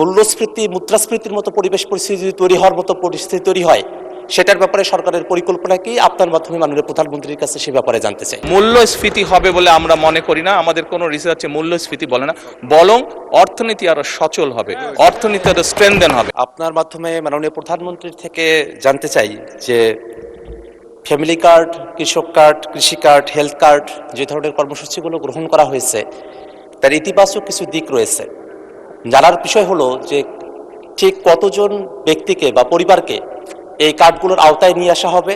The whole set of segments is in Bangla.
মূল্যস্ফীতি মুদ্রাস্ফীতির মতো পরিবেশ পরিস্থিতি তৈরি হওয়ার মতো পরিস্থিতি তৈরি হয়, সেটার ব্যাপারে সরকারের পরিকল্পনা কি? আপনার মাধ্যমে মাননীয় প্রধানমন্ত্রীর কাছে সে ব্যাপারে জানতে চাই। মূল্যস্ফীতি হবে বলে আমরা মনে করি না, আমাদের কোনো রিসার্চে মূল্যস্ফীতি বলে না, বরং অর্থনীতি আরো সচল হবে, অর্থনীতি আরো স্ট্রেনদেন হবে। আপনার মাধ্যমে মাননীয় প্রধানমন্ত্রীর থেকে জানতে চাই যে ফ্যামিলি কার্ড, কৃষক কার্ড, কৃষি কার্ড, হেলথ কার্ড যে ধরনের কর্মসূচিগুলো গ্রহণ করা হয়েছে তার ইতিবাচক কিছু দিক রয়েছে। জানার বিষয় হলো যে ঠিক কতজন ব্যক্তিকে বা পরিবারকে এই কার্ডগুলোর আওতায় নিয়ে আসা হবে,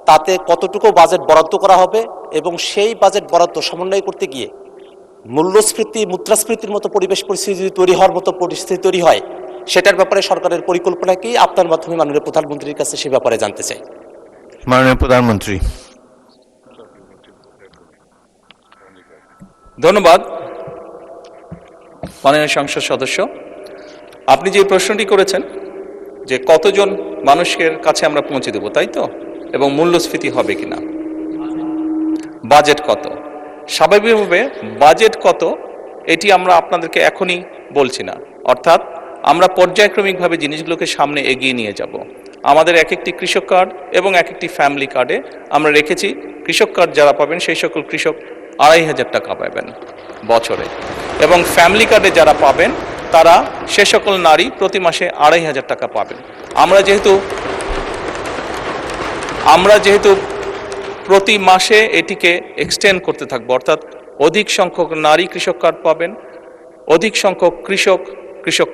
তাতে কতটুকু বাজেট বরাদ্দ করা হবে, এবং সেই বাজেট বরাদ্দ সমন্বয় করতে গিয়ে মূল্যস্ফীতি মুদ্রাস্ফীতির মতো পরিবেশ পরিস্থিতি তৈরি হওয়ার মতো পরিস্থিতি তৈরি হয়, সেটার ব্যাপারে সরকারের পরিকল্পনা কি? আপনার মাধ্যমে মাননীয় প্রধানমন্ত্রীর কাছে সে ব্যাপারে জানতে চাই। মাননীয় প্রধানমন্ত্রী। ধন্যবাদ মাননীয় সংসদ সদস্য। আপনি যে প্রশ্নটি করেছেন যে কতজন মানুষের কাছে আমরা পৌঁছে দেব, তাই তো, এবং মূল্যস্ফীতি হবে কিনা, বাজেট কত, স্বাভাবিকভাবে বাজেট কত এটি আমরা আপনাদেরকে এখনই বলছি না, অর্থাৎ আমরা পর্যায়ক্রমিকভাবে জিনিসগুলোকে সামনে এগিয়ে নিয়ে যাব। আমাদের এক একটি কৃষক কার্ড এবং এক একটি ফ্যামিলি কার্ডে আমরা রেখেছি কৃষক কার্ড যারা পাবেন সেই সকল কৃষক ২৫০০ টাকা পাবেন বছরে, এবং ফ্যামিলি কার্ডে যারা পাবেন তারা সে সকল নারী প্রতি মাসে ২৫০০ টাকা পাবেন। আমরা যেহেতু প্রতি মাসে এটিকে এক্সটেন্ড করতে থাকবো, অর্থাৎ অধিক সংখ্যক নারী কৃষক কার্ড পাবেন, অধিক সংখ্যক কৃষক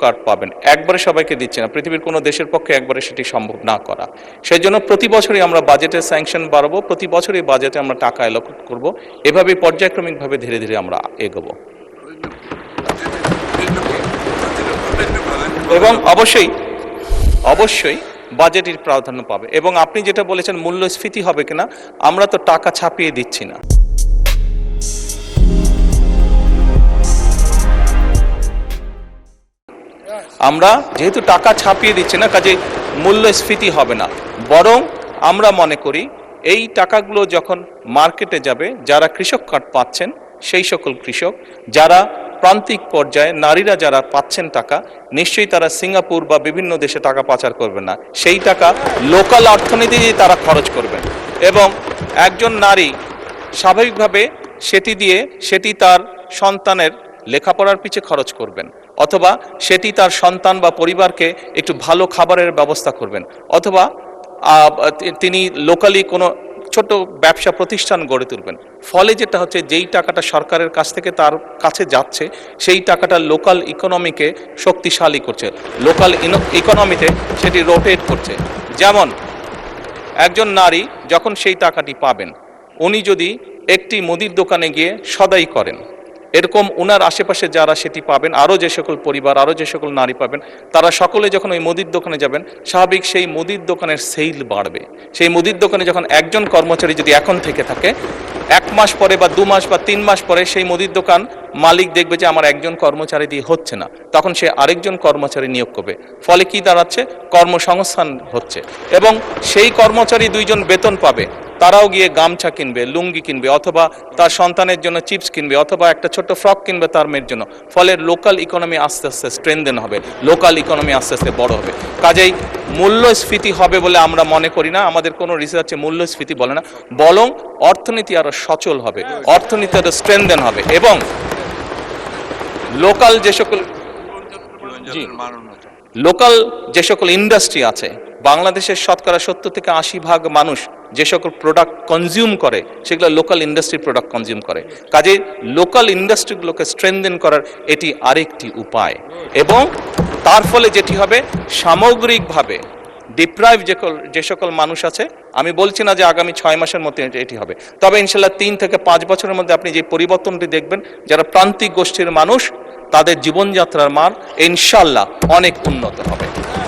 কার্ড পাবেন। একবারে সবাইকে দিচ্ছে না, পৃথিবীর কোনো দেশের পক্ষে একবারে সেটি সম্ভব না করা। সেই জন্য প্রতি বছরই আমরা বাজেটের স্যাংশন বাড়াবো, প্রতি বছরই বাজেটে আমরা টাকা অ্যালোকেট করব, এভাবে পর্যায়ক্রমিকভাবে ধীরে ধীরে আমরা এগোবো। এবং অবশ্যই বাজেটের প্রাধান্য পাবে। এবং আপনি যেটা বলেছেন মূল্যস্ফীতি হবে কিনা, আমরা তো টাকা ছাপিয়ে দিচ্ছি না। আমরা যেহেতু টাকা ছাপিয়ে দিচ্ছি না, কাজে মূল্যস্ফীতি হবে না, বরং আমরা মনে করি এই টাকাগুলো যখন মার্কেটে যাবে, যারা কৃষক কার্ড পাচ্ছেন সেই সকল কৃষক, যারা প্রান্তিক পর্যায়ে নারীরা যারা পাচ্ছেন টাকা, নিশ্চয়ই তারা সিঙ্গাপুর বা বিভিন্ন দেশে টাকা পাচার করবেন না, সেই টাকা লোকাল অর্থনীতিতে তারা খরচ করবেন। এবং একজন নারী স্বাভাবিকভাবে সেটি তার সন্তানের লেখাপড়ার পিছে খরচ করবেন, অথবা সেটি তার সন্তান বা পরিবারকে একটু ভালো খাবারের ব্যবস্থা করবেন, অথবা তিনি লোকালি কোনো ছোট ব্যবসা প্রতিষ্ঠান গড়ে তুলবেন। ফলে যেটা হচ্ছে, যেই টাকাটা সরকারের কাছ থেকে তার কাছে যাচ্ছে সেই টাকাটা লোকাল ইকোনমিকে শক্তিশালী করছে, লোকাল ইকোনমিতে সেটি রোটেট করছে। যেমন একজন নারী যখন সেই টাকাটি পাবেন, উনি যদি একটি মুদির দোকানে গিয়ে সদাই করেন, এরকম ওনার আশেপাশে যারা সেটি পাবেন, আরও যে সকল পরিবার, আরও যে সকল নারী পাবেন, তারা সকলে যখন ওই মুদির দোকানে যাবেন, স্বাভাবিক সেই মুদির দোকানের সেল বাড়বে। সেই মুদির দোকানে যখন একজন কর্মচারী যদি এখন থেকে থাকে, 1 মাস পরে বা 2 মাস বা 3 মাস পরে সেই মুদির দোকান মালিক দেখবে যে আমার একজন কর্মচারী দিয়ে হচ্ছে না, তখন সে আরেকজন কর্মচারী নিয়োগ করবে। ফলে কি দাঁড়াচ্ছে, কর্মসংস্থান হচ্ছে, এবং সেই কর্মচারী 2 জন বেতন পাবে, তারাও গিয়ে গামছা কিনবে, লুঙ্গি কিনবে, অথবা তার সন্তানের জন্য চিপস কিনবে, অথবা একটা ছোট্ট ফ্রক কিনবে তার মেয়ের জন্য। ফলে লোকাল ইকোনমি আস্তে আস্তে স্ট্রেনদেন হবে, লোকাল ইকোনমি আস্তে আস্তে বড় হবে। কাজেই মূল্যস্ফীতি হবে বলে আমরা মনে করি না, আমাদের কোনো রিসার্চে মূল্যস্ফীতি বলে না, বরং অর্থনীতি আরো সচল হবে, অর্থনীতি আরো স্ট্রেনদেন হবে। এবং লোকাল যে সকল ইন্ডাস্ট্রি আছে, বাংলাদেশের শতকরা 70 থেকে 80% মানুষ যে সকল প্রোডাক্ট কনজিউম করে সেগুলো লোকাল ইন্ডাস্ট্রি প্রোডাক্ট কনজিউম করে। কাজে লোকাল ইন্ডাস্ট্রিগুলোকে স্ট্রেনদেন করার এটি আরেকটি উপায়। এবং তার ফলে যেটি হবে, সামগ্রিকভাবে ডিপ্রাইভ যে সকল মানুষ আছে, আমি বলছি না যে আগামী 6 মাসের মধ্যে এটি হবে, তবে ইনশাল্লাহ 3 থেকে 5 বছরের মধ্যে আপনি যে পরিবর্তনটি দেখবেন, যারা প্রান্তিক গোষ্ঠীর মানুষ, তাদের জীবনযাত্রার মান ইনশাল্লাহ অনেক উন্নত হবে।